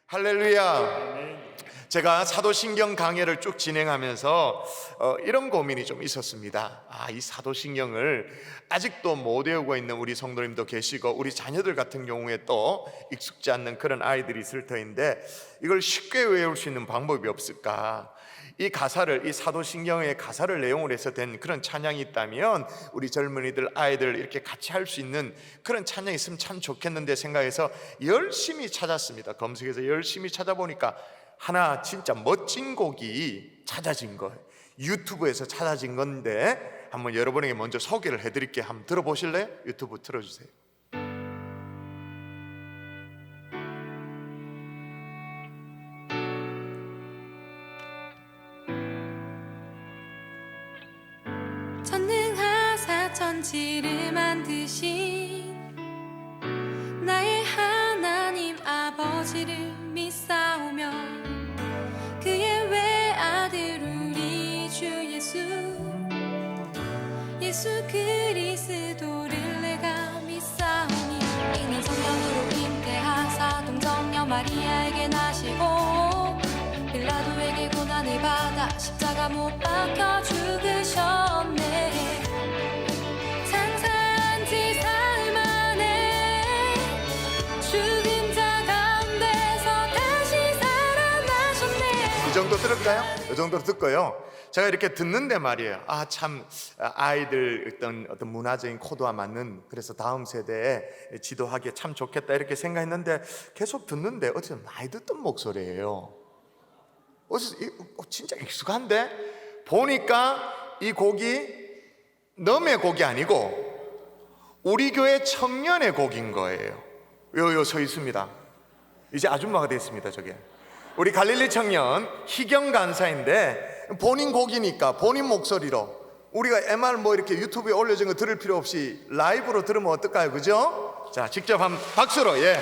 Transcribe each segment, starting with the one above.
할렐루야. 제가 사도신경 강해를 쭉 진행하면서 이런 고민이 좀 있었습니다. 이 사도신경을 아직도 못 외우고 있는 우리 성도님도 계시고 우리 자녀들 같은 경우에 또 익숙지 않는 그런 아이들이 있을 터인데 이걸 쉽게 외울 수 있는 방법이 없을까? 이 가사를, 이 사도신경의 가사를 내용으로 해서 된 그런 찬양이 있다면 우리 젊은이들, 아이들 이렇게 같이 할 수 있는 그런 찬양이 있으면 참 좋겠는데 생각해서 열심히 찾았습니다. 검색해서 열심히 찾아보니까 하나 진짜 멋진 곡이 찾아진 거예요. 유튜브에서 찾아진 건데 한번 여러분에게 먼저 소개를 해드릴게요. 한번 들어보실래요? 유튜브 틀어주세요. 전능하사 천지를 만드신 나의 하나님 아버지를 믿사오며 그의 외아들 우리 주 예수 그리스도를 내가 믿사오니 이는 성령으로 잉태하사 동정녀 마리아에게 나시고 빌라도에게 고난을 받아 십자가 못 박혀 죽으셨네. 장사한 지 사흘 만에 죽은 자 가운데서 다시 살아나셨네. 이 정도 들을까요? 이 정도로 듣고요. 제가 이렇게 듣는데 말이에요. 참 아이들 어떤 문화적인 코드와 맞는, 그래서 다음 세대에 지도하기에 참 좋겠다 이렇게 생각했는데 계속 듣는데 어쨌든 많이 듣던 목소리예요. 진짜 익숙한데 보니까 이 곡이 너의 곡이 아니고 우리 교회 청년의 곡인 거예요. 요 서 있습니다. 이제 아줌마가 됐습니다. 저게 우리 갈릴리 청년 희경 간사인데 본인 곡이니까 본인 목소리로 우리가 MR 이렇게 유튜브에 올려진 거 들을 필요 없이 라이브로 들으면 어떨까요? 그죠? 자, 직접 한번 박수로. 예.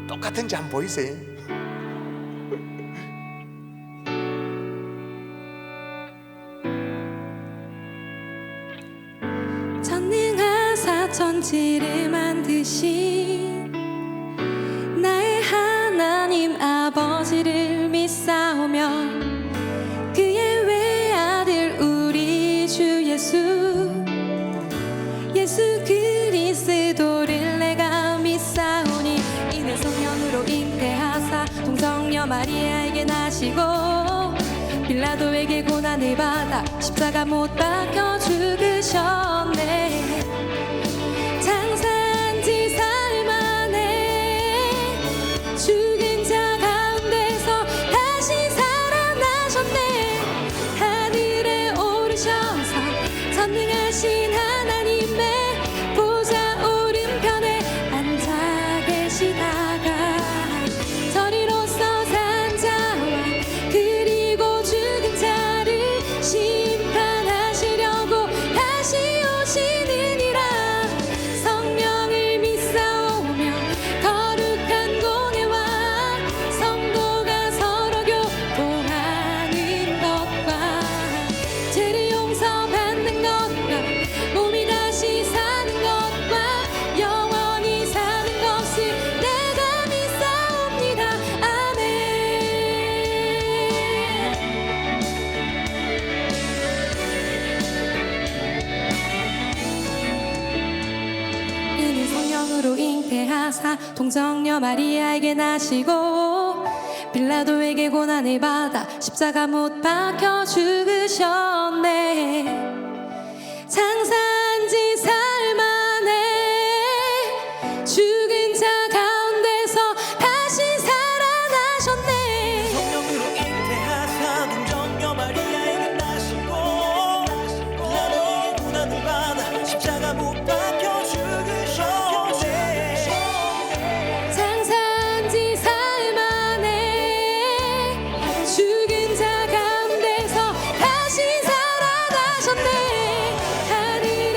똑같은지 한번 보이세요? 전능하사 천지를 만드신 나의 하나님 아버지를 믿사오며 그의 외아들 우리 주 예수 그리스도를 내가 믿사오니 이는 성령으로 잉태하사 동정녀 마리아에게 나시고 빌라도에게 고난을 받아 십자가 못 박혀 죽으셨네. 장사한 지 사흘 만에 죽은 자 가운데서 다시 살아나셨네. 하늘에 오르셔서 전능하신 하나님의 보좌 오른편에 앉아 계시다가 저리로서 산 자와 그리고 죽은 자를 심판하시려고 다시 오시느니라. 성령을 믿사오며 거룩한 공예와 성도가 서로 교통하는 것과 죄를 용서받는 것과 몸이 다시 사는 것과 영원히 사는 것을 내가 믿사옵니다. 아멘. 이는 성령으로 잉태하사 동정녀 마리아에게 나시고 빌라도에게 고난을 받아 십자가 못 박혀 죽으셨네. 장사한 지 사흘 만에 죽은 자 가운데서 다시 살아나셨네. 성령으로 잉태하사 동정녀 마리아에게 나시고 빌라도에게 고난을 받아 십자가 못 박혀 죽으셨네. 장사한 지 사흘 만에 죽은 자 가운데서 다시 살아나셨네. 하늘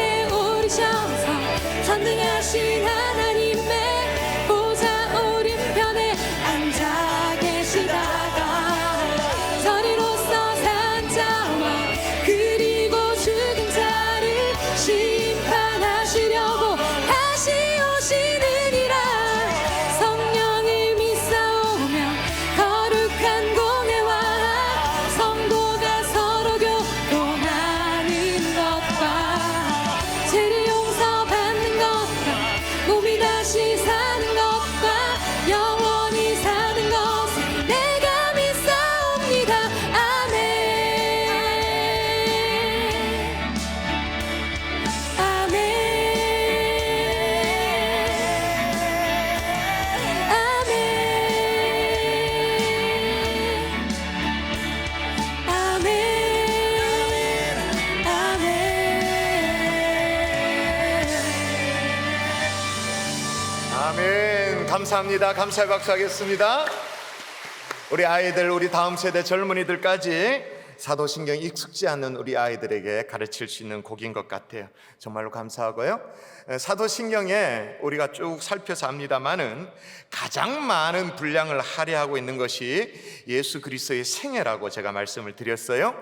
아멘. 감사합니다. 감사의 박수 하겠습니다. 우리 아이들, 우리 다음 세대 젊은이들까지 사도신경 익숙지 않는 우리 아이들에게 가르칠 수 있는 곡인 것 같아요. 정말로 감사하고요. 사도신경에 우리가 쭉 살펴서 합니다마는 가장 많은 분량을 할애하고 있는 것이 예수 그리스도의 생애라고 제가 말씀을 드렸어요.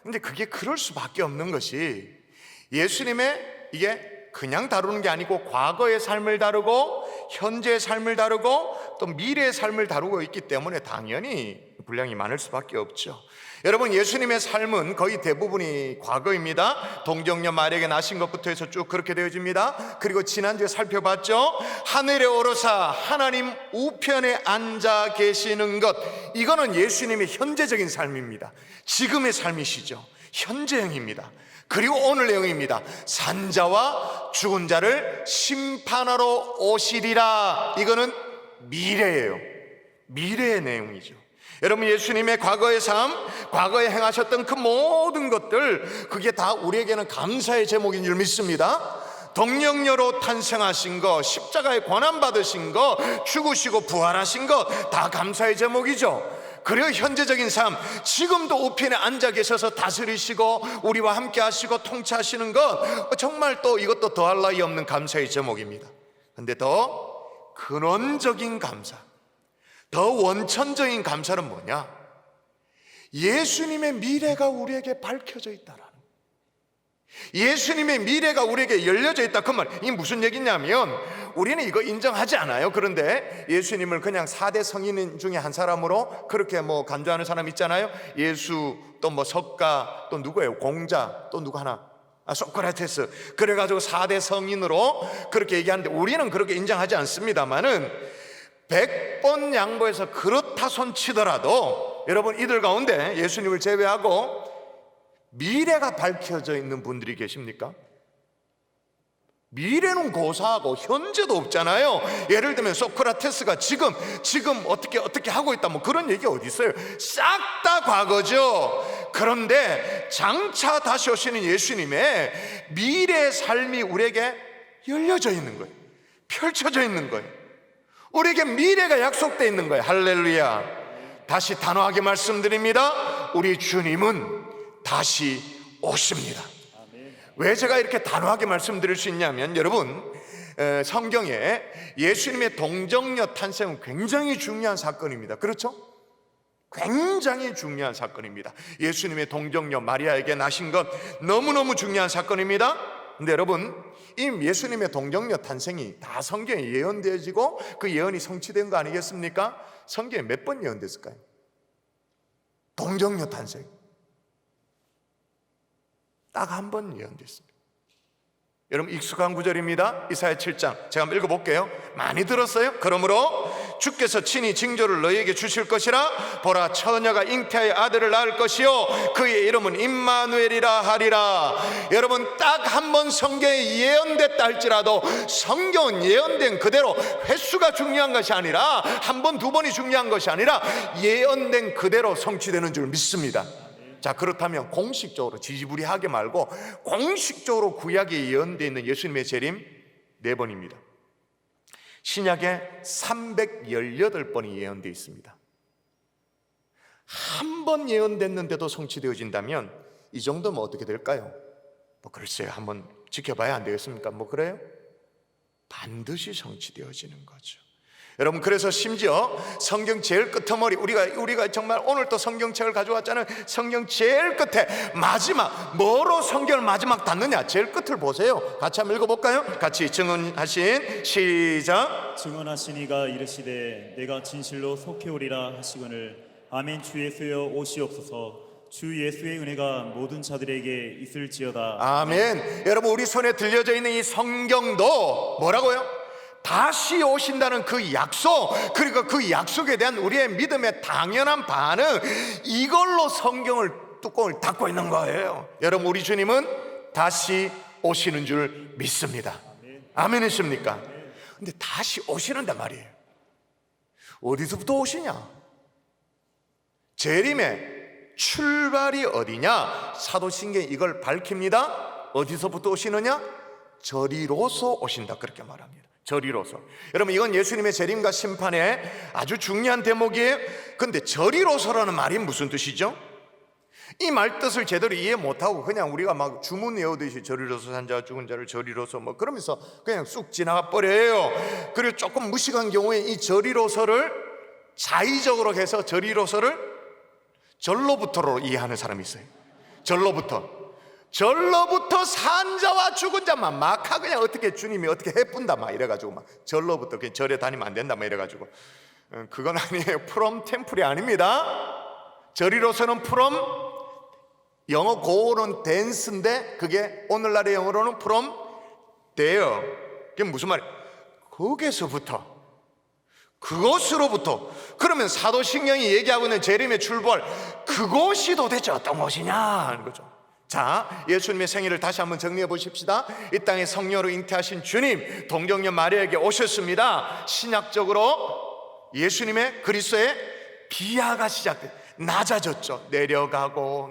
근데 그게 그럴 수밖에 없는 것이 예수님의 이게 그냥 다루는 게 아니고 과거의 삶을 다루고 현재의 삶을 다루고 또 미래의 삶을 다루고 있기 때문에 당연히 분량이 많을 수밖에 없죠. 여러분, 예수님의 삶은 거의 대부분이 과거입니다. 동정녀 마리아에게 나신 것부터 해서 쭉 그렇게 되어집니다. 그리고 지난주에 살펴봤죠. 하늘에 오르사 하나님 우편에 앉아 계시는 것, 이거는 예수님의 현재적인 삶입니다. 지금의 삶이시죠. 현재형입니다. 그리고 오늘 내용입니다. 산자와 죽은 자를 심판하러 오시리라. 이거는 미래예요. 미래의 내용이죠. 여러분, 예수님의 과거의 삶, 과거에 행하셨던 그 모든 것들, 그게 다 우리에게는 감사의 제목인 줄 믿습니다. 동령녀로 탄생하신 거, 십자가에 고난받으신 거, 죽으시고 부활하신 거, 다 감사의 제목이죠. 그리고 현재적인 삶, 지금도 우편에 앉아 계셔서 다스리시고 우리와 함께 하시고 통치하시는 것, 정말 또 이것도 더할 나위 없는 감사의 제목입니다. 그런데 더 근원적인 감사, 더 원천적인 감사는 뭐냐? 예수님의 미래가 우리에게 밝혀져 있다라는, 예수님의 미래가 우리에게 열려져 있다. 그 말, 이게 무슨 얘기냐면 우리는 이거 인정하지 않아요. 그런데 예수님을 그냥 4대 성인 중에 한 사람으로 그렇게 뭐 간주하는 사람 있잖아요. 예수, 또 뭐 석가, 또 누구예요? 공자, 또 누구 하나? 소크라테스. 그래가지고 4대 성인으로 그렇게 얘기하는데 우리는 그렇게 인정하지 않습니다만은 100번 양보해서 그렇다 손치더라도 여러분, 이들 가운데 예수님을 제외하고 미래가 밝혀져 있는 분들이 계십니까? 미래는 고사하고 현재도 없잖아요. 예를 들면 소크라테스가 지금 어떻게 하고 있다, 뭐 그런 얘기 어디 있어요? 싹 다 과거죠. 그런데 장차 다시 오시는 예수님의 미래의 삶이 우리에게 열려져 있는 거예요. 펼쳐져 있는 거예요. 우리에게 미래가 약속되어 있는 거예요. 할렐루야. 다시 단호하게 말씀드립니다. 우리 주님은 다시 오십니다. 왜 제가 이렇게 단호하게 말씀드릴 수 있냐면, 여러분, 성경에 예수님의 동정녀 탄생은 굉장히 중요한 사건입니다. 그렇죠? 굉장히 중요한 사건입니다. 예수님의 동정녀 마리아에게 나신 것 너무너무 중요한 사건입니다. 근데 여러분, 이 예수님의 동정녀 탄생이 다 성경에 예언되어지고 그 예언이 성취된 거 아니겠습니까? 성경에 몇 번 예언됐을까요? 동정녀 탄생 딱 한 번 예언됐습니다. 여러분, 익숙한 구절입니다. 이사야 7장 제가 한번 읽어볼게요. 많이 들었어요? 그러므로 주께서 친히 징조를 너희에게 주실 것이라. 보라, 처녀가 잉태하여 아들을 낳을 것이요 그의 이름은 임마누엘이라 하리라. 여러분, 딱 한 번 성경에 예언됐다 할지라도 성경은 예언된 그대로, 횟수가 중요한 것이 아니라 한 번, 두 번이 중요한 것이 아니라 예언된 그대로 성취되는 줄 믿습니다. 자, 그렇다면 공식적으로 지지부리하게 말고 공식적으로 구약에 예언되어 있는 예수님의 재림 4번입니다. 신약에 318번이 예언되어 있습니다. 한 번 예언됐는데도 성취되어진다면 이 정도면 어떻게 될까요? 뭐 글쎄요, 한번 지켜봐야 안 되겠습니까? 뭐 그래요? 반드시 성취되어지는 거죠. 여러분, 그래서 심지어 성경 제일 끝머리, 우리가 정말 오늘 또 성경책을 가져왔잖아요. 성경 제일 끝에 마지막, 뭐로 성경을 마지막 닫느냐? 제일 끝을 보세요. 같이 한번 읽어볼까요? 같이 증언하신, 시작. 증언하신 이가 이르시되 내가 진실로 속해 오리라 하시거늘 아멘. 주 예수여 오시옵소서. 주 예수의 은혜가 모든 자들에게 있을지어다. 아멘. 여러분, 우리 손에 들려져 있는 이 성경도 뭐라고요? 다시 오신다는 그 약속, 그리고 그 약속에 대한 우리의 믿음의 당연한 반응, 이걸로 성경을 뚜껑을 닫고 있는 거예요. 여러분, 우리 주님은 다시 오시는 줄 믿습니다. 아멘이십니까? 근데 다시 오시는단 말이에요. 어디서부터 오시냐? 재림의 출발이 어디냐? 사도신경이 이걸 밝힙니다. 어디서부터 오시느냐? 저리로서 오신다, 그렇게 말합니다. 저리로서. 여러분, 이건 예수님의 재림과 심판의 아주 중요한 대목이에요. 근데 저리로서라는 말이 무슨 뜻이죠? 이 말 뜻을 제대로 이해 못하고 그냥 우리가 막 주문 외우듯이 저리로서 산 자와 죽은 자를 저리로서 뭐 그러면서 그냥 쑥 지나가 버려요. 그리고 조금 무식한 경우에 이 저리로서를 자의적으로 해서 저리로서를 절로부터로 이해하는 사람이 있어요. 절로부터 산 자와 죽은 자만 막 그냥 어떻게 주님이 어떻게 해뿐다 막 이래가지고 막 절로부터 그냥 절에 다니면 안 된다 막 이래가지고 그건 아니에요. from 템플이 아닙니다. 저리로서는 from, 영어 고어는 dance인데 그게 오늘날의 영어로는 from there. 그게 무슨 말이에요? 거기서부터, 그곳으로부터. 그러면 사도신경이 얘기하고 있는 재림의 출발, 그곳이 도대체 어떤 곳이냐 하는 거죠. 자, 예수님의 생애를 다시 한번 정리해 보십시다. 이 땅에 성령으로 잉태하신 주님, 동정녀 마리아에게 오셨습니다. 신약적으로 예수님의 그리스도의 비하가 시작돼요. 낮아졌죠. 내려가고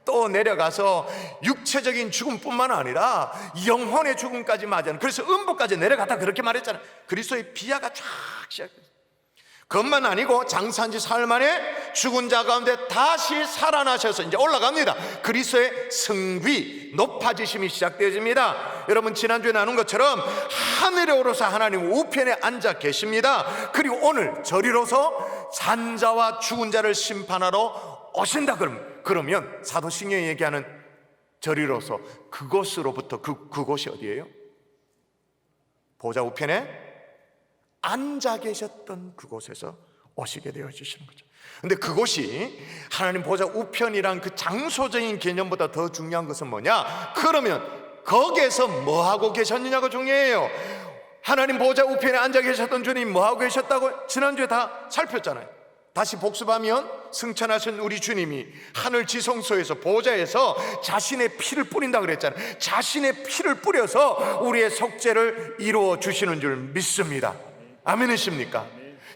또 내려가서 육체적인 죽음뿐만 아니라 영혼의 죽음까지 맞이하는, 그래서 음부까지 내려갔다 그렇게 말했잖아요. 그리스도의 비하가 쫙 시작돼요. 그것만 아니고 장사한 지 사흘 만에 죽은 자 가운데 다시 살아나셔서 이제 올라갑니다. 그리스도의 승귀, 높아지심이 시작되어집니다. 여러분, 지난주에 나눈 것처럼 하늘에 오르사 하나님 우편에 앉아 계십니다. 그리고 오늘 저리로서 산자와 죽은 자를 심판하러 오신다. 그러면 사도신경이 얘기하는 저리로서 그곳으로부터, 그곳이 어디예요? 보좌 우편에 앉아 계셨던 그곳에서 오시게 되어지시는 거죠. 근데 그곳이 하나님 보좌 우편이란 그 장소적인 개념보다 더 중요한 것은 뭐냐? 그러면 거기에서 뭐하고 계셨느냐가 중요해요. 하나님 보좌 우편에 앉아 계셨던 주님 뭐하고 계셨다고 지난주에 다 살폈잖아요. 다시 복습하면 승천하신 우리 주님이 하늘 지성소에서 보좌에서 자신의 피를 뿌린다 그랬잖아요. 자신의 피를 뿌려서 우리의 속죄를 이루어 주시는 줄 믿습니다. 아멘이십니까?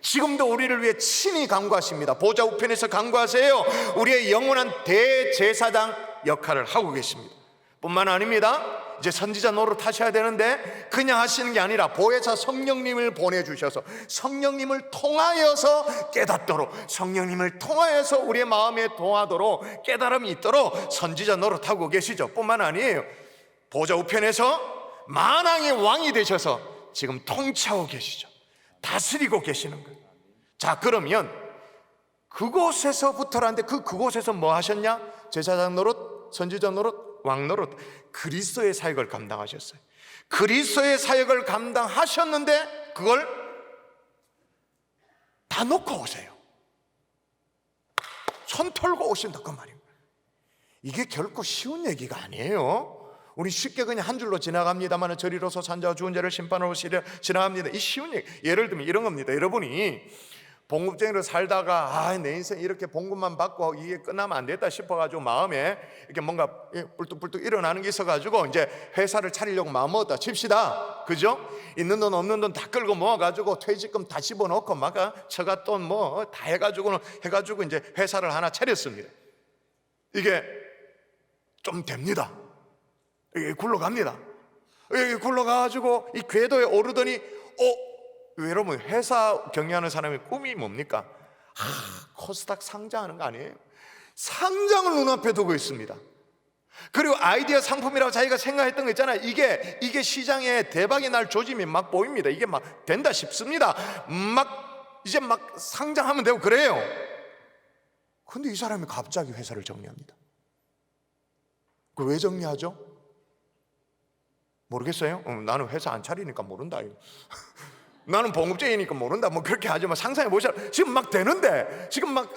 지금도 우리를 위해 친히 간구하십니다. 보좌 우편에서 간구하세요. 우리의 영원한 대제사장 역할을 하고 계십니다. 뿐만 아닙니다. 이제 선지자 노릇 하셔야 되는데 그냥 하시는 게 아니라 보혜사 성령님을 보내주셔서 성령님을 통하여서 깨닫도록, 성령님을 통하여서 우리의 마음에 동하도록 깨달음이 있도록 선지자 노릇하고 계시죠. 뿐만 아니에요. 보좌 우편에서 만왕의 왕이 되셔서 지금 통치하고 계시죠. 다스리고 계시는 거예요. 자, 그러면 그곳에서부터라는데 그곳에서 뭐 하셨냐? 제사장 노릇, 선지자 노릇, 왕 노릇, 그리스도의 사역을 감당하셨어요. 그리스도의 사역을 감당하셨는데 그걸 다 놓고 오세요. 손 털고 오신다 그 말입니다. 이게 결코 쉬운 얘기가 아니에요. 우리 쉽게 그냥 한 줄로 지나갑니다만 저리로서 산자와 죽은 자를 심판하러 오시려 지나갑니다. 이 쉬운 얘기. 예를 들면 이런 겁니다. 여러분이 봉급쟁이로 살다가 내 인생 이렇게 봉급만 받고 이게 끝나면 안 됐다 싶어가지고 마음에 이렇게 뭔가 뿔뚝뿔뚝 일어나는 게 있어가지고 이제 회사를 차리려고 마음먹었다 칩시다. 그죠? 있는 돈 없는 돈 다 끌고 모아가지고 퇴직금 다 집어넣고 막 처갓돈 뭐 다 해가지고 이제 회사를 하나 차렸습니다. 이게 좀 됩니다. 이게 굴러갑니다. 이게 굴러가가지고 이 궤도에 오르더니 여러분, 회사 경영하는 사람의 꿈이 뭡니까? 코스닥 상장하는 거 아니에요? 상장을 눈앞에 두고 있습니다. 그리고 아이디어 상품이라고 자기가 생각했던 거 있잖아요. 이게 시장에 대박이 날 조짐이 막 보입니다. 이게 막 된다 싶습니다. 이제 막 상장하면 되고 그래요. 근데 이 사람이 갑자기 회사를 정리합니다. 그 왜 정리하죠? 모르겠어요. 나는 회사 안 차리니까 모른다. 나는 봉급쟁이니까 모른다. 뭐 그렇게 하지 마. 상상해 보셔. 지금 막 되는데, 지금 막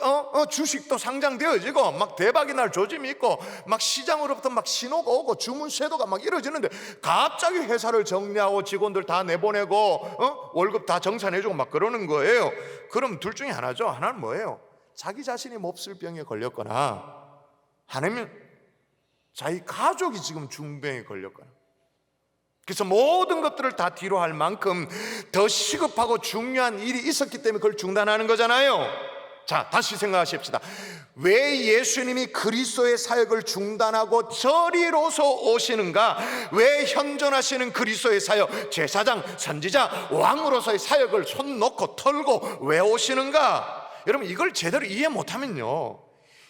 주식도 상장되어지고 막 대박이 날 조짐이 있고 막 시장으로부터 막 신호가 오고 주문 쇄도가 막 이루어지는데 갑자기 회사를 정리하고 직원들 다 내보내고 월급 다 정산해주고 막 그러는 거예요. 그럼 둘 중에 하나죠. 하나는 뭐예요? 자기 자신이 몹쓸 병에 걸렸거나, 하나면 자기 가족이 지금 중병에 걸렸거나. 그래서 모든 것들을 다 뒤로 할 만큼 더 시급하고 중요한 일이 있었기 때문에 그걸 중단하는 거잖아요. 자, 다시 생각하십시다. 왜 예수님이 그리스도의 사역을 중단하고 저리로서 오시는가? 왜 현존하시는 그리스도의 사역, 제사장, 선지자, 왕으로서의 사역을 손 놓고 털고 왜 오시는가? 여러분, 이걸 제대로 이해 못하면요,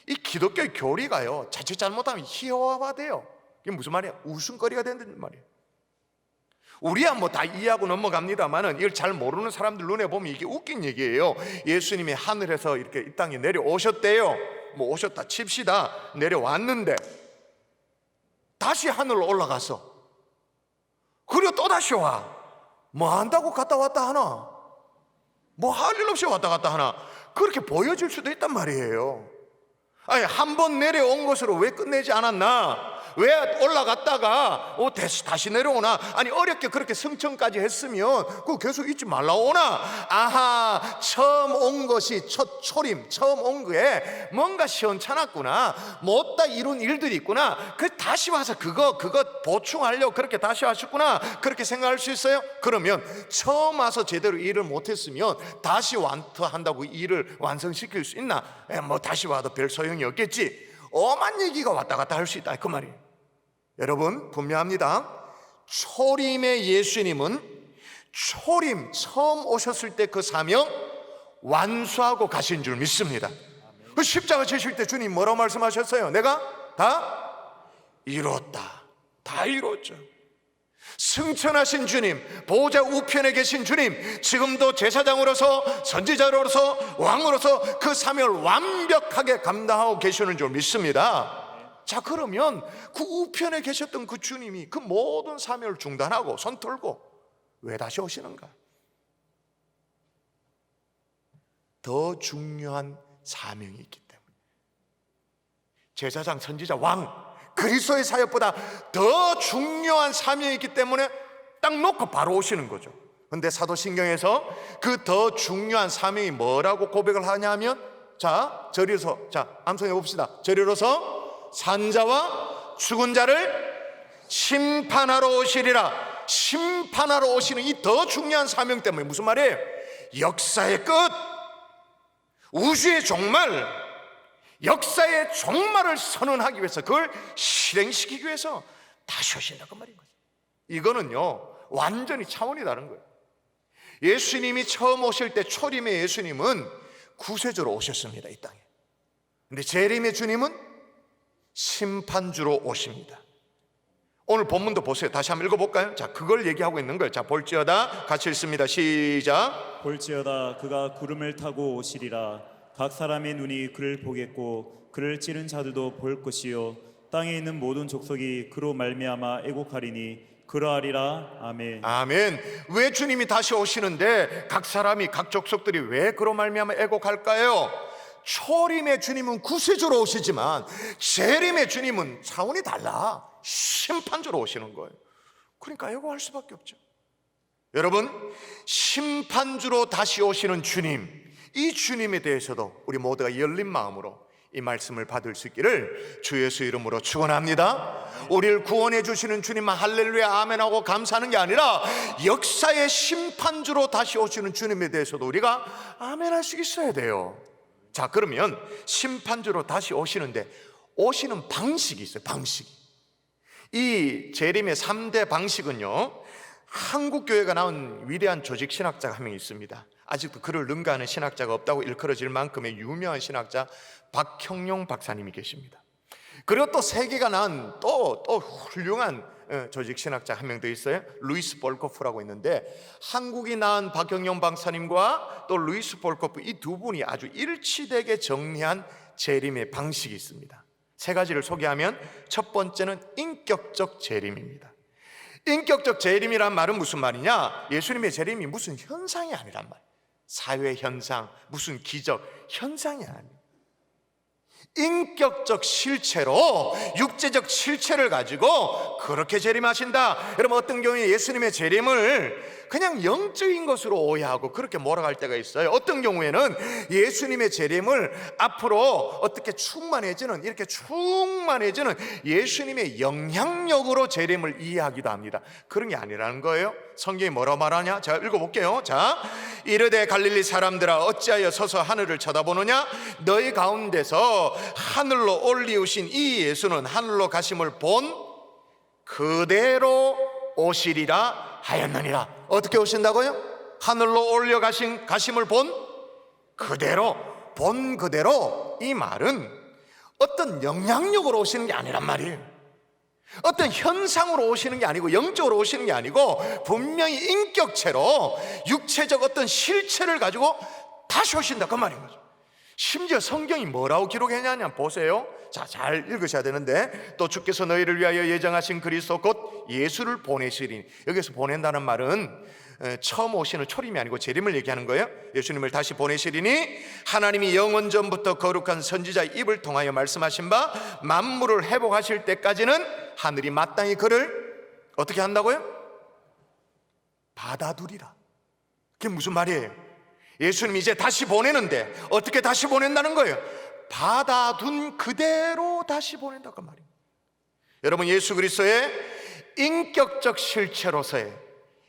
이 기독교의 교리가요, 자칫 잘못하면 희화화돼요. 이게 무슨 말이야? 웃음거리가 된다는 말이에요. 우리야 뭐 다 이해하고 넘어갑니다만은 이걸 잘 모르는 사람들 눈에 보면 이게 웃긴 얘기예요. 예수님이 하늘에서 이렇게 이 땅에 내려오셨대요. 뭐 오셨다 칩시다. 내려왔는데 다시 하늘로 올라가서 그리고 또 다시 와. 뭐 한다고 갔다 왔다 하나? 뭐 할 일 없이 왔다 갔다 하나? 그렇게 보여질 수도 있단 말이에요. 아니, 한 번 내려온 것으로 왜 끝내지 않았나? 왜 올라갔다가 다시 내려오나? 아니, 어렵게 그렇게 승천까지 했으면 그거 계속 잊지 말라 오나? 아하, 처음 온 것이 첫 초림, 처음 온 거에 뭔가 시원찮았구나, 못다 이룬 일들이 있구나, 그 다시 와서 그거 보충하려고 그렇게 다시 하셨구나, 그렇게 생각할 수 있어요? 그러면 처음 와서 제대로 일을 못했으면 다시 완투한다고 일을 완성시킬 수 있나? 뭐 다시 와도 별 소용이 없겠지. 엄한 얘기가 왔다 갔다 할 수 있다, 그 말이에요. 여러분, 분명합니다. 초림의 예수님은 초림 처음 오셨을 때 그 사명 완수하고 가신 줄 믿습니다. 그 십자가 지실 때 주님 뭐라고 말씀하셨어요? 내가 다 이뤘다. 다 이뤘죠. 승천하신 주님, 보호자 우편에 계신 주님, 지금도 제사장으로서, 선지자로서, 왕으로서 그 사명을 완벽하게 감당하고 계시는 줄 믿습니다. 자, 그러면 그 우편에 계셨던 그 주님이 그 모든 사명을 중단하고 손 털고 왜 다시 오시는가? 더 중요한 사명이 있기 때문에. 제사장, 선지자, 왕, 그리스도의 사역보다 더 중요한 사명이 있기 때문에 딱 놓고 바로 오시는 거죠. 그런데 사도신경에서 그 더 중요한 사명이 뭐라고 고백을 하냐면, 자, 저리로서, 자, 암송해 봅시다. 저리로서 산자와 죽은 자를 심판하러 오시리라. 심판하러 오시는 이 더 중요한 사명 때문에 무슨 말이에요? 역사의 끝, 우주의 종말, 역사의 종말을 선언하기 위해서, 그걸 실행시키기 위해서 다시 오신다고 말인 거죠. 이거는요, 완전히 차원이 다른 거예요. 예수님이 처음 오실 때 초림의 예수님은 구세주로 오셨습니다, 이 땅에. 근데 재림의 주님은 심판주로 오십니다. 오늘 본문도 보세요. 다시 한번 읽어볼까요? 자, 그걸 얘기하고 있는 거예요. 자, 볼지어다, 같이 읽습니다. 시작. 볼지어다 그가 구름을 타고 오시리라. 각 사람의 눈이 그를 보겠고 그를 찌른 자들도 볼 것이요 땅에 있는 모든 족속이 그로 말미암아 애곡하리니 그러하리라. 아멘. 아멘. 왜 주님이 다시 오시는데 각 사람이, 각 족속들이 왜 그로 말미암아 애곡할까요? 초림의 주님은 구세주로 오시지만 재림의 주님은 차원이 달라. 심판주로 오시는 거예요. 그러니까 애곡할 수밖에 없죠. 여러분, 심판주로 다시 오시는 주님, 이 주님에 대해서도 우리 모두가 열린 마음으로 이 말씀을 받을 수 있기를 주 예수 이름으로 축원합니다. 우리를 구원해 주시는 주님만 할렐루야 아멘하고 감사하는 게 아니라 역사의 심판주로 다시 오시는 주님에 대해서도 우리가 아멘할 수 있어야 돼요. 자, 그러면 심판주로 다시 오시는데 오시는 방식이 있어요. 방식이. 이 재림의 3대 방식은요, 한국교회가 나온 위대한 조직신학자가 한 명 있습니다. 아직도 그를 능가하는 신학자가 없다고 일컬어질 만큼의 유명한 신학자 박형용 박사님이 계십니다. 그리고 또 세계가 낳은 또 훌륭한 조직신학자 한 명 더 있어요. 루이스 볼코프라고 있는데, 한국이 낳은 박형용 박사님과 또 루이스 볼코프, 이 두 분이 아주 일치되게 정리한 재림의 방식이 있습니다. 세 가지를 소개하면, 첫 번째는 인격적 재림입니다. 인격적 재림이란 말은 무슨 말이냐? 예수님의 재림이 무슨 현상이 아니란 말. 사회 현상, 무슨 기적, 현상이 아니에요. 인격적 실체로, 육체적 실체를 가지고 그렇게 재림하신다. 여러분, 어떤 경우에 예수님의 재림을 그냥 영적인 것으로 오해하고 그렇게 몰아갈 때가 있어요. 어떤 경우에는 예수님의 재림을 앞으로 어떻게 충만해지는, 이렇게 충만해지는 예수님의 영향력으로 재림을 이해하기도 합니다. 그런 게 아니라는 거예요. 성경이 뭐라고 말하냐? 제가 읽어볼게요. 자, 이르되 갈릴리 사람들아 어찌하여 서서 하늘을 쳐다보느냐 너희 가운데서 하늘로 올리우신 이 예수는 하늘로 가심을 본 그대로 오시리라 하였느니라. 어떻게 오신다고요? 하늘로 가심을 본 그대로 이 말은 어떤 영향력으로 오시는 게 아니란 말이에요. 어떤 현상으로 오시는 게 아니고 영적으로 오시는 게 아니고 분명히 인격체로 육체적 어떤 실체를 가지고 다시 오신다 그 말인 거죠. 심지어 성경이 뭐라고 기록했냐면 보세요. 자, 잘 읽으셔야 되는데 또 주께서 너희를 위하여 예정하신 그리스도 곧 예수를 보내시리니, 여기서 보낸다는 말은 처음 오시는 초림이 아니고 재림을 얘기하는 거예요. 예수님을 다시 보내시리니 하나님이 영원 전부터 거룩한 선지자의 입을 통하여 말씀하신 바 만물을 회복하실 때까지는 하늘이 마땅히 그를 어떻게 한다고요? 받아두리라. 그게 무슨 말이에요? 예수님이 이제 다시 보내는데 어떻게 다시 보낸다는 거예요? 받아둔 그대로 다시 보낸다 그 말이에요. 여러분, 예수 그리스도의 인격적 실체로서의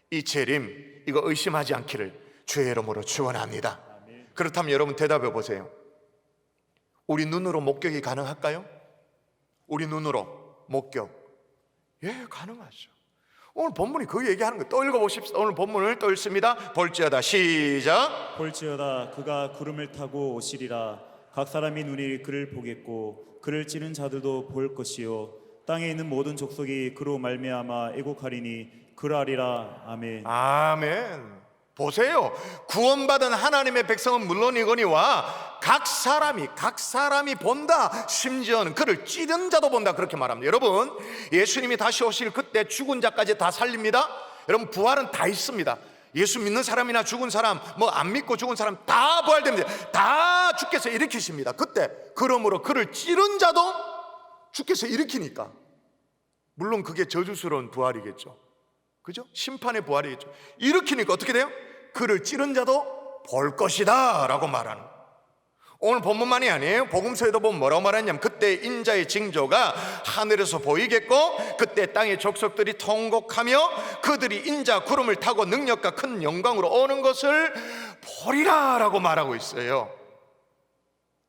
이 재림, 이거 의심하지 않기를 주의 이름으로 축원합니다. 그렇다면 여러분 대답해 보세요. 우리 눈으로 목격이 가능할까요? 우리 눈으로 목격, 예, 가능하죠. 오늘 본문이 그 얘기하는 거예요. 또 읽어보십시오. 오늘 본문을 또 읽습니다. 볼지어다, 시작. 볼지어다 그가 구름을 타고 오시리라. 각 사람이 눈이 그를 보겠고 그를 찌른 자들도 볼 것이요 땅에 있는 모든 족속이 그로 말미암아 애곡하리니 그러하리라. 아멘. 아멘. 보세요. 구원받은 하나님의 백성은 물론이거니와 각 사람이 본다. 심지어는 그를 찌른 자도 본다. 그렇게 말합니다. 여러분, 예수님이 다시 오실 그때 죽은 자까지 다 살립니다. 여러분, 부활은 다 있습니다. 예수 믿는 사람이나 죽은 사람, 뭐 안 믿고 죽은 사람 다 부활됩니다. 다 주께서 일으키십니다. 그때 그러므로 그를 찌른 자도 주께서 일으키니까 물론 그게 저주스러운 부활이겠죠. 그죠? 심판의 부활이겠죠. 일으키니까 어떻게 돼요? 그를 찌른 자도 볼 것이다 라고 말하는 거예요. 오늘 본문만이 아니에요. 복음서에도 보면 뭐라고 말하냐면 그때 인자의 징조가 하늘에서 보이겠고 그때 땅의 족속들이 통곡하며 그들이 인자 구름을 타고 능력과 큰 영광으로 오는 것을 보리라 라고 말하고 있어요.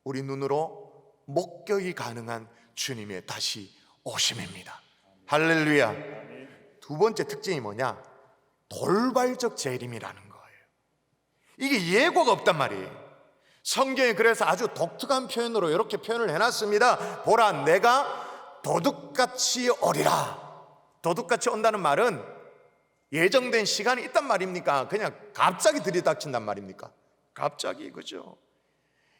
우리 눈으로 목격이 가능한 주님의 다시 오심입니다. 할렐루야. 두 번째 특징이 뭐냐? 돌발적 재림이라는 거예요. 이게 예고가 없단 말이에요. 성경에 그래서 아주 독특한 표현으로 이렇게 표현을 해놨습니다. 보라, 내가 도둑같이 오리라. 도둑같이 온다는 말은 예정된 시간이 있단 말입니까? 그냥 갑자기 들이닥친단 말입니까? 갑자기, 그죠?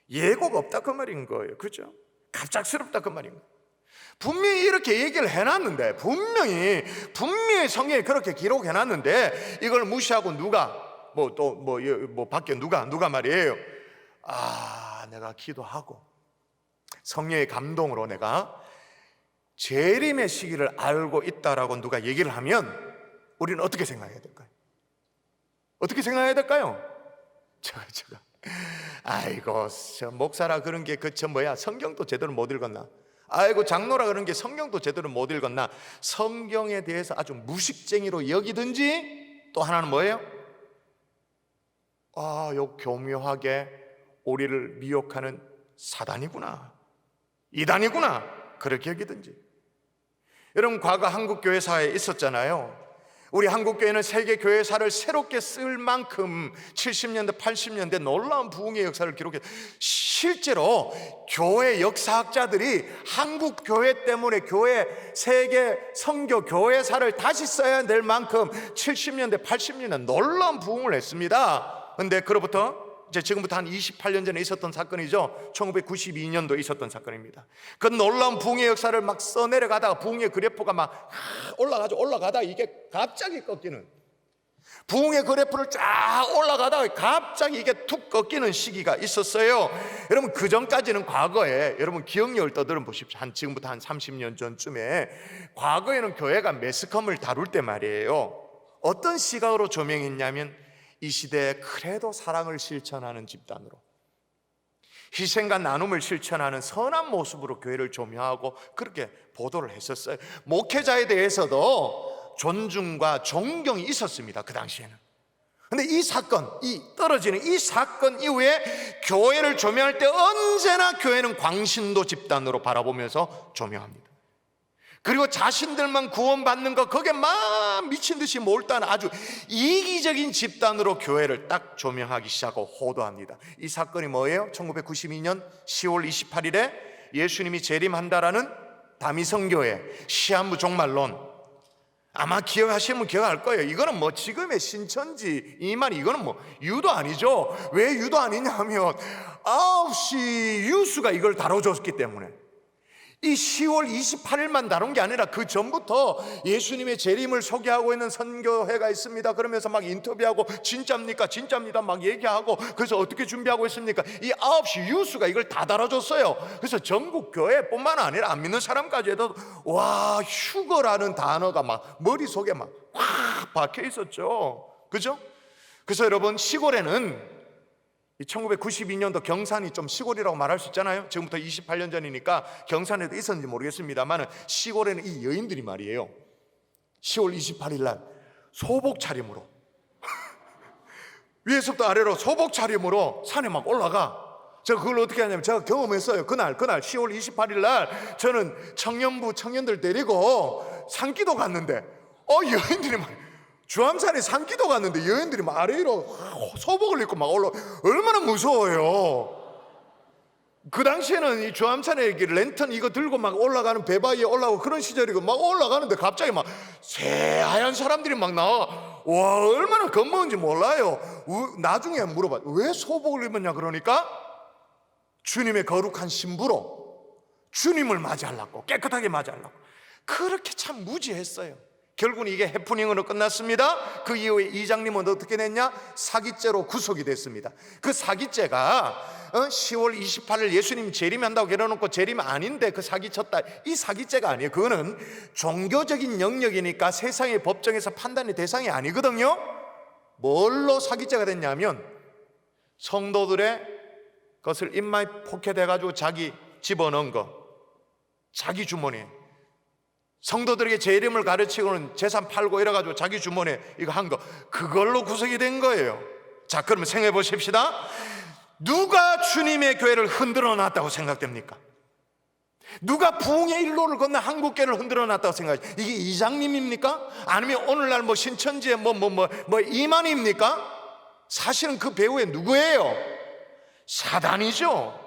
예고가 없다 그 말인 거예요. 그죠? 갑작스럽다 그 말인 거예요. 분명히 이렇게 얘기를 해놨는데, 분명히 성경에 그렇게 기록해놨는데 이걸 무시하고 누가 밖에 누가 말이에요. 내가 기도하고 성령의 감동으로 내가 재림의 시기를 알고 있다라고 누가 얘기를 하면 우리는 어떻게 생각해야 될까요? 어떻게 생각해야 될까요? 제가 아이고, 저 목사라 그런 게 성경도 제대로 못 읽었나? 아이고, 장로라 그런 게 성경도 제대로 못 읽었나? 성경에 대해서 아주 무식쟁이로 여기든지, 또 하나는 뭐예요? 요 교묘하게 우리를 미혹하는 사단이구나, 이단이구나, 그렇게 여기든지. 여러분, 과거 한국교회사에 있었잖아요. 우리 한국교회는 세계교회사를 새롭게 쓸 만큼 70년대 80년대 놀라운 부흥의 역사를 기록했어요. 실제로 교회 역사학자들이 한국교회 때문에 세계 선교 교회사를 다시 써야 될 만큼 70년대 80년대 놀라운 부흥을 했습니다. 그런데 그로부터 지금부터 한 28년 전에 있었던 사건이죠. 1992년도에 있었던 사건입니다. 그 놀라운 부흥의 역사를 막 써내려가다가 부흥의 그래프가 막 올라가다가 이게 갑자기 꺾이는, 부흥의 그래프를 쫙 올라가다가 갑자기 이게 툭 꺾이는 시기가 있었어요. 여러분, 그 전까지는 과거에, 여러분 기억력을 떠들어 보십시오. 지금부터 한 30년 전쯤에 과거에는 교회가 매스컴을 다룰 때 말이에요, 어떤 시각으로 조명했냐면 이 시대에 그래도 사랑을 실천하는 집단으로, 희생과 나눔을 실천하는 선한 모습으로 교회를 조명하고 그렇게 보도를 했었어요. 목회자에 대해서도 존중과 존경이 있었습니다, 그 당시에는. 근데 이 사건, 이 떨어지는 이 사건 이후에 교회를 조명할 때 언제나 교회는 광신도 집단으로 바라보면서 조명합니다. 그리고 자신들만 구원받는 것, 거기에 막 미친 듯이 몰두하는 아주 이기적인 집단으로 교회를 딱 조명하기 시작하고 호도합니다. 이 사건이 뭐예요? 1992년 10월 28일에 예수님이 재림한다라는 다미성교회 시한부 종말론. 아마 기억하시면 기억할 거예요. 이거는 뭐 지금의 신천지 이만, 이거는 뭐 유도 아니죠. 왜 유도 아니냐 하면 9시 뉴스가 이걸 다뤄줬기 때문에. 이 10월 28일만 다룬 게 아니라 그 전부터 예수님의 재림을 소개하고 있는 선교회가 있습니다. 그러면서 막 인터뷰하고 진짜입니까? 진짜입니다. 막 얘기하고, 그래서 어떻게 준비하고 있습니까? 이 9시 뉴스가 이걸 다 다뤄줬어요. 그래서 전국 교회뿐만 아니라 안 믿는 사람까지 해도 와, 휴거라는 단어가 막 머릿속에 막 확 박혀 있었죠. 그죠? 그래서 여러분, 시골에는 1992년도 경산이 좀 시골이라고 말할 수 있잖아요. 지금부터 28년 전이니까 경산에도 있었는지 모르겠습니다만 시골에는 이 여인들이 말이에요, 10월 28일 날 소복 차림으로 위에서부터 아래로 소복 차림으로 산에 막 올라가. 제가 그걸 어떻게 하냐면 제가 경험했어요. 그날 10월 28일 날 저는 청년들 데리고 산기도 갔는데 여인들이 막 주암산에 산기도 갔는데 여인들이 막 아래로 소복을 입고 막 올라. 얼마나 무서워요. 그 당시에는 이 주암산에 랜턴 이거 들고 막 올라가는 배바위에 올라가고 그런 시절이고 막 올라가는데 갑자기 막 새하얀 사람들이 막 나와. 와, 얼마나 겁먹은지 몰라요. 나중에 물어봐, 왜 소복을 입었냐 그러니까 주님의 거룩한 신부로 주님을 맞이하려고, 깨끗하게 맞이하려고. 그렇게 참 무지했어요. 결국은 이게 해프닝으로 끝났습니다. 그 이후에 이장님은 어떻게 됐냐? 사기죄로 구속이 됐습니다. 그 사기죄가 10월 28일 예수님 재림한다고 결어놓고 재림 아닌데 그 사기쳤다, 이 사기죄가 아니에요. 그거는 종교적인 영역이니까 세상의 법정에서 판단의 대상이 아니거든요. 뭘로 사기죄가 됐냐면 성도들의 것을 입마에 포켓해가지고 자기 집어넣은 거, 자기 주머니에, 성도들에게 제 이름을 가르치고는 재산 팔고 이래가지고 자기 주머니에 이거 한 거, 그걸로 구속이 된 거예요. 자, 그러면 생각해 보십시다. 누가 주님의 교회를 흔들어 놨다고 생각됩니까? 누가 부흥의 일로를 건너 한국교회를 흔들어 놨다고 생각하죠? 이게 이장님입니까? 아니면 오늘날 뭐 신천지의 뭐 이만입니까? 사실은 그 배후에 누구예요? 사단이죠.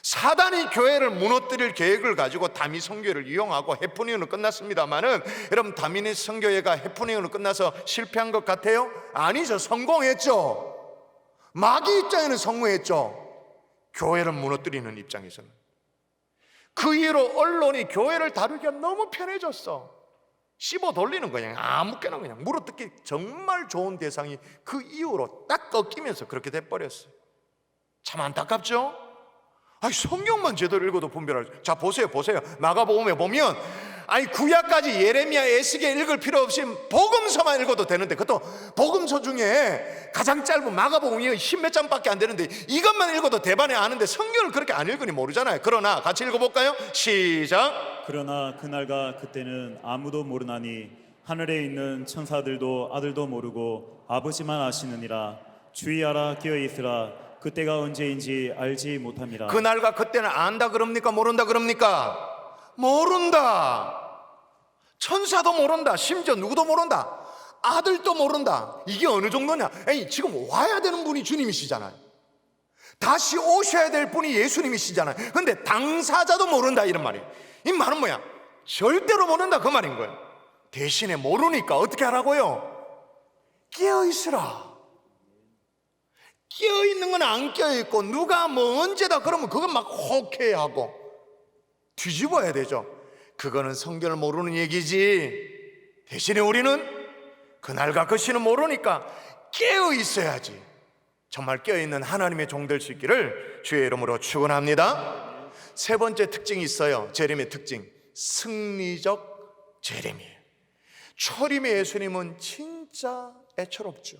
사단이 교회를 무너뜨릴 계획을 가지고 다미 선교회를 이용하고 해프닝으로 끝났습니다만은, 여러분, 다미 선교회가 해프닝으로 끝나서 실패한 것 같아요? 아니죠. 성공했죠. 마귀 입장에는 성공했죠. 교회를 무너뜨리는 입장에서는. 그 이후로 언론이 교회를 다루기가 너무 편해졌어. 씹어 돌리는 거냐, 아무렇게나 그냥 물어뜯기 정말 좋은 대상이 그 이후로 딱 꺾이면서 그렇게 돼버렸어요. 참 안타깝죠? 아니, 성경만 제대로 읽어도 분별할. 자, 보세요. 마가복음에 보면, 아니, 구약까지 예레미야, 에스겔 읽을 필요 없이 복음서만 읽어도 되는데, 그것도 복음서 중에 가장 짧은 마가복음이 10몇 장밖에 안 되는데 이것만 읽어도 대반에 아는데 성경을 그렇게 안 읽으니 모르잖아요. 그러나 같이 읽어볼까요? 시작. 그러나 그날과 그때는 아무도 모르나니 하늘에 있는 천사들도 아들도 모르고 아버지만 아시느니라. 주의하라, 깨어있으라. 그때가 언제인지 알지 못함이라. 그날과 그때는 안다 그럽니까? 모른다 그럽니까? 모른다. 천사도 모른다. 심지어 누구도 모른다. 아들도 모른다. 이게 어느 정도냐? 에이, 지금 와야 되는 분이 주님이시잖아요. 다시 오셔야 될 분이 예수님이시잖아요. 근데 당사자도 모른다, 이런 말이에요. 이 말은 뭐야? 절대로 모른다, 그 말인 거예요. 대신에 모르니까 어떻게 하라고요? 깨어있으라. 깨어있는 건 안 깨어있고, 누가 뭐 언제다 그러면 그건 막 혹해하고 뒤집어야 되죠. 그거는 성경을 모르는 얘기지. 대신에 우리는 그날과 그 시는 모르니까 깨어있어야지. 정말 깨어있는 하나님의 종 될 수 있기를 주의 이름으로 축원합니다. 세 번째 특징이 있어요. 재림의 특징, 승리적 재림이에요. 초림의 예수님은 진짜 애처롭죠.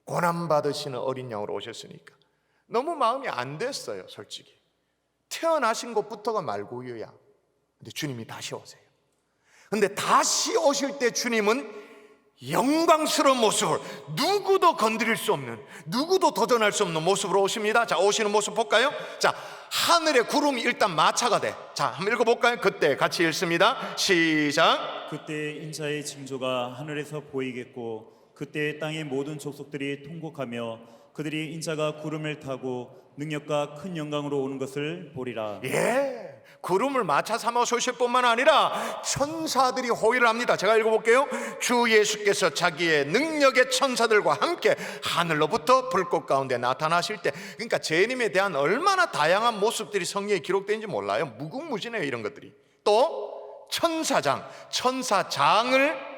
고난받으시는 어린 양으로 오셨으니까 너무 마음이 안 됐어요. 솔직히 태어나신 것부터가 말고유야. 근데 주님이 다시 오세요. 근데 다시 오실 때 주님은 영광스러운 모습을, 누구도 건드릴 수 없는, 누구도 도전할 수 없는 모습으로 오십니다. 자, 오시는 모습 볼까요? 자, 하늘의 구름이 일단 마차가 돼. 자, 한번 읽어볼까요? 그때 같이 읽습니다. 시작. 그때 인자의 징조가 하늘에서 보이겠고 그때 땅의 모든 족속들이 통곡하며 그들이 인자가 구름을 타고 능력과 큰 영광으로 오는 것을 보리라. 예, 구름을 마차 삼아서 오실 뿐만 아니라 천사들이 호위를 합니다. 제가 읽어볼게요. 주 예수께서 자기의 능력의 천사들과 함께 하늘로부터 불꽃 가운데 나타나실 때, 그러니까 재림에 대한 얼마나 다양한 모습들이 성경에 기록되는지 몰라요. 무궁무진해요, 이런 것들이. 또 천사장을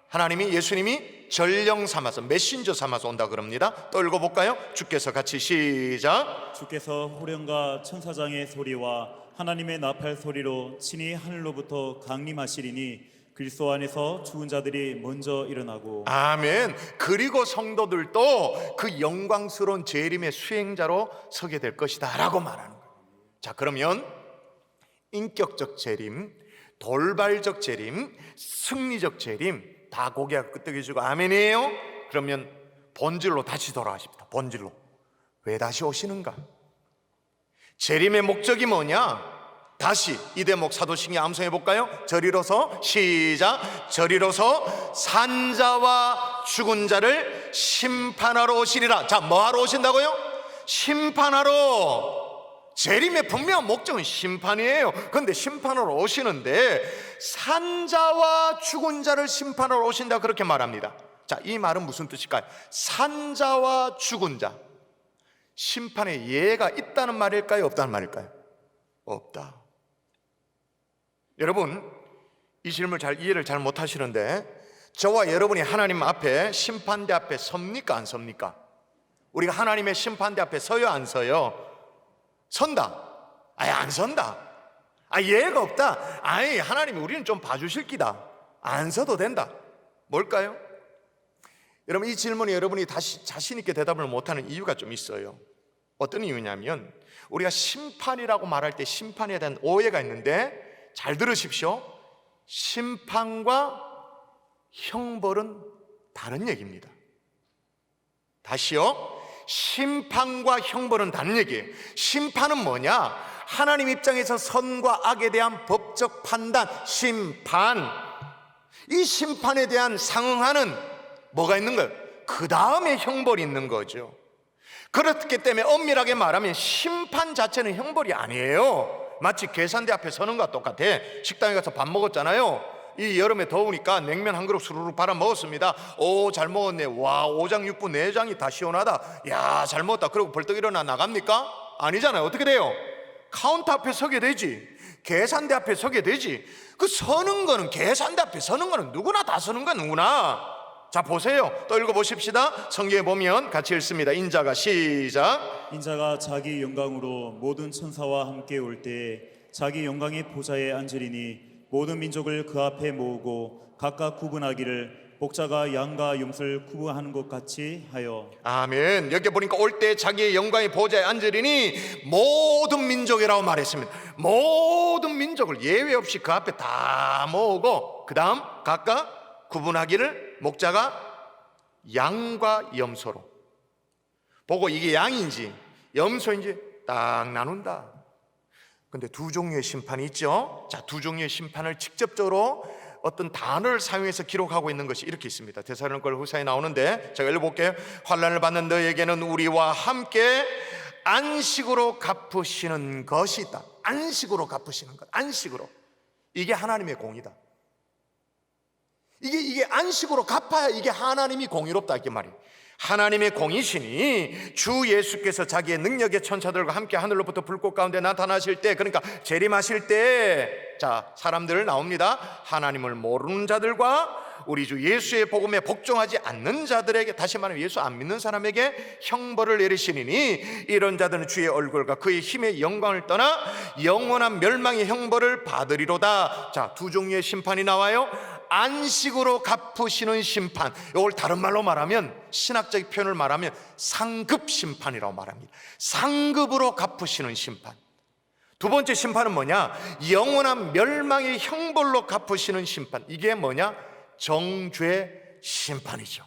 하나님이, 예수님이 전령 삼아서, 메신저 삼아서 온다 그럽니다. 또 읽어볼까요? 주께서 같이 시작. 주께서 호령과 천사장의 소리와 하나님의 나팔 소리로 친히 하늘로부터 강림하시리니 그리스도 안에서 죽은 자들이 먼저 일어나고. 아멘. 그리고 성도들도 그 영광스러운 재림의 수행자로 서게 될 것이다 라고 말하는 거예요. 자, 그러면 인격적 재림, 돌발적 재림, 승리적 재림 다 고개가 끄덕여지고 아멘이에요. 그러면 본질로 다시 돌아가십니다. 본질로. 왜 다시 오시는가? 재림의 목적이 뭐냐? 다시 이 대목 사도신경 암송해 볼까요? 저리로서 시작. 저리로서 산자와 죽은 자를 심판하러 오시리라. 자, 뭐하러 오신다고요? 심판하러. 재림의 분명한 목적은 심판이에요. 그런데 심판하러 오시는데 산자와 죽은 자를 심판하러 오신다 그렇게 말합니다. 자, 이 말은 무슨 뜻일까요? 산자와 죽은 자, 심판의 예가 있다는 말일까요? 없다는 말일까요? 없다. 여러분, 이 질문을 이해를 잘 못하시는데, 저와 여러분이 하나님 앞에, 심판대 앞에 섭니까 안 섭니까? 우리가 하나님의 심판대 앞에 서요 안 서요? 선다? 아예 안 선다. 예가 없다. 아예 하나님이 우리는 좀 봐주실 기다. 안 서도 된다. 뭘까요? 여러분, 이 질문에 여러분이 다시 자신 있게 대답을 못하는 이유가 좀 있어요. 어떤 이유냐면, 우리가 심판이라고 말할 때 심판에 대한 오해가 있는데, 잘 들으십시오. 심판과 형벌은 다른 얘기입니다. 다시요. 심판과 형벌은 다른 얘기예요. 심판은 뭐냐? 하나님 입장에서 선과 악에 대한 법적 판단, 심판. 이 심판에 대한 상응하는 뭐가 있는 거예요? 그 다음에 형벌이 있는 거죠. 그렇기 때문에 엄밀하게 말하면 심판 자체는 형벌이 아니에요. 마치 계산대 앞에 서는 것과 똑같아. 식당에 가서 밥 먹었잖아요. 이 여름에 더우니까 냉면 한 그릇 수루룩 팔아 먹었습니다. 오, 잘 먹었네. 와, 5장 6부 4장이 다 시원하다. 야, 잘 먹었다. 그리고 벌떡 일어나 나갑니까? 아니잖아요. 어떻게 돼요? 카운터 앞에 서게 되지. 계산대 앞에 서게 되지. 그 서는 거는, 계산대 앞에 서는 거는 누구나 다 서는 거야, 누구나. 자, 보세요. 또 읽어보십시다. 성경에 보면 같이 읽습니다. 인자가 시작. 인자가 자기 영광으로 모든 천사와 함께 올 때에 자기 영광의 보좌에 앉으리니 모든 민족을 그 앞에 모으고 각각 구분하기를 목자가 양과 염소를 구분하는 것 같이 하여. 아멘. 여기 보니까 올 때 자기의 영광의 보좌에 앉으리니 모든 민족이라고 말했습니다. 모든 민족을 예외 없이 그 앞에 다 모으고, 그 다음 각각 구분하기를 목자가 양과 염소로 보고, 이게 양인지 염소인지 딱 나눈다. 근데 두 종류의 심판이 있죠. 자, 두 종류의 심판을 직접적으로 어떤 단어를 사용해서 기록하고 있는 것이 이렇게 있습니다. 데살로니가 후서에 나오는데 제가 읽어볼게요. 환난을 받는 너에게는 우리와 함께 안식으로 갚으시는 것이 있다. 안식으로 갚으시는 것. 안식으로. 이게 하나님의 공이다. 이게 안식으로 갚아야 이게 하나님이 공의롭다, 이게 말이에요. 하나님의 공이시니 주 예수께서 자기의 능력의 천사들과 함께 하늘로부터 불꽃 가운데 나타나실 때, 그러니까 재림하실 때, 자, 사람들 나옵니다. 하나님을 모르는 자들과 우리 주 예수의 복음에 복종하지 않는 자들에게, 다시 말하면 예수 안 믿는 사람에게 형벌을 내리시니 이런 자들은 주의 얼굴과 그의 힘의 영광을 떠나 영원한 멸망의 형벌을 받으리로다. 자, 두 종류의 심판이 나와요. 안식으로 갚으시는 심판, 이걸 다른 말로 말하면, 신학적 표현을 말하면 상급 심판이라고 말합니다. 상급으로 갚으시는 심판. 두 번째 심판은 뭐냐? 영원한 멸망의 형벌로 갚으시는 심판. 이게 뭐냐? 정죄 심판이죠.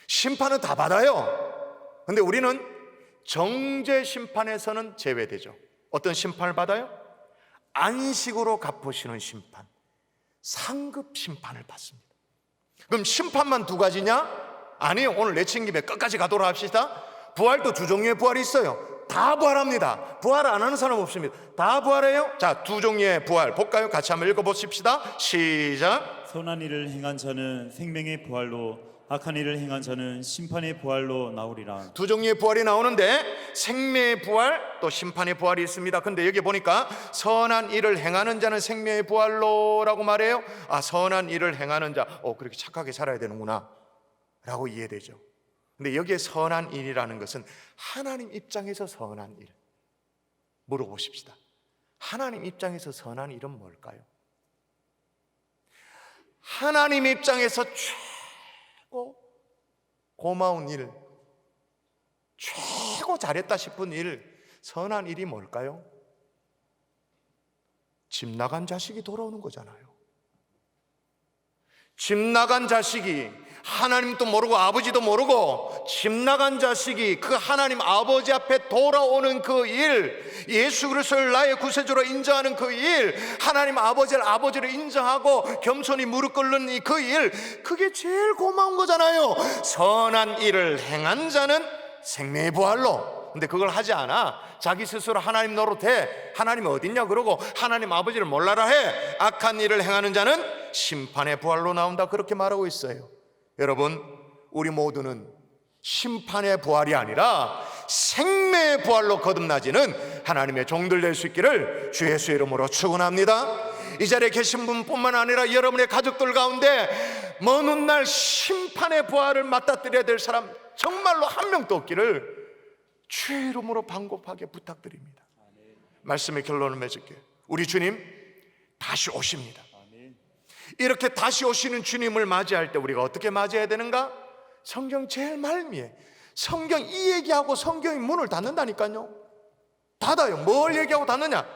심판은 다 받아요. 근데 우리는 정죄 심판에서는 제외되죠. 어떤 심판을 받아요? 안식으로 갚으시는 심판, 상급 심판을 받습니다. 그럼 심판만 두 가지냐? 아니요. 오늘 내친 김에 끝까지 가도록 합시다. 부활도 두 종류의 부활이 있어요. 다 부활합니다. 부활 안 하는 사람 없습니다. 다 부활해요. 자, 두 종류의 부활 볼까요? 같이 한번 읽어보십시다. 시작. 선한 일을 행한 자는 생명의 부활로, 악한 일을 행한 자는 심판의 부활로 나오리라. 두 종류의 부활이 나오는데 생명의 부활 또 심판의 부활이 있습니다. 근데 여기 보니까 선한 일을 행하는 자는 생명의 부활로라고 말해요. 아, 선한 일을 행하는 자, 그렇게 착하게 살아야 되는구나 라고 이해되죠. 근데 여기에 선한 일이라는 것은 하나님 입장에서 선한 일, 물어보십시다. 하나님 입장에서 선한 일은 뭘까요? 하나님 입장에서 최고 고마운 일, 최고 잘했다 싶은 일, 선한 일이 뭘까요? 집 나간 자식이 돌아오는 거잖아요. 집 나간 자식이, 하나님도 모르고 아버지도 모르고 집 나간 자식이 그 하나님 아버지 앞에 돌아오는 그 일, 예수 그리스도를 나의 구세주로 인정하는 그 일, 하나님 아버지를 인정하고 겸손히 무릎 꿇는 그 일, 그게 제일 고마운 거잖아요. 선한 일을 행한 자는 생명의 부활로. 근데 그걸 하지 않아. 자기 스스로 하나님 노릇해. 하나님 어딨냐 그러고 하나님 아버지를 몰라라 해. 악한 일을 행하는 자는 심판의 부활로 나온다, 그렇게 말하고 있어요. 여러분, 우리 모두는 심판의 부활이 아니라 생명의 부활로 거듭나지는 하나님의 종들 될 수 있기를 주 예수 이름으로 축원합니다. 이 자리에 계신 분뿐만 아니라 여러분의 가족들 가운데 먼 훗날 심판의 부활을 맞닥뜨려야 될 사람 정말로 한 명도 없기를 주의 이름으로 반갑하게 부탁드립니다. 말씀의 결론을 맺을게요. 우리 주님 다시 오십니다. 이렇게 다시 오시는 주님을 맞이할 때 우리가 어떻게 맞이해야 되는가? 성경 제일 말미에 성경 이 얘기하고 성경이 문을 닫는다니까요. 닫아요. 뭘 얘기하고 닫느냐?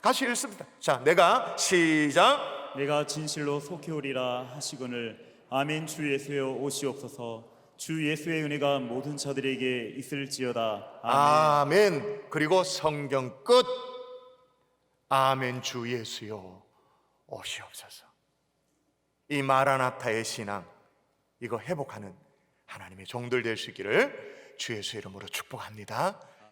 같이 읽습니다. 자, 내가 시작. 내가 진실로 속히 오리라 하시거늘 아멘. 주 예수여 오시옵소서. 주 예수의 은혜가 모든 자들에게 있을지어다. 아멘. 아멘. 그리고 성경 끝. 아멘. 주 예수여 오시옵소서. 이 마라나타의 신앙, 이거 회복하는 하나님의 종들 될 수 있기를 주 예수 이름으로 축복합니다.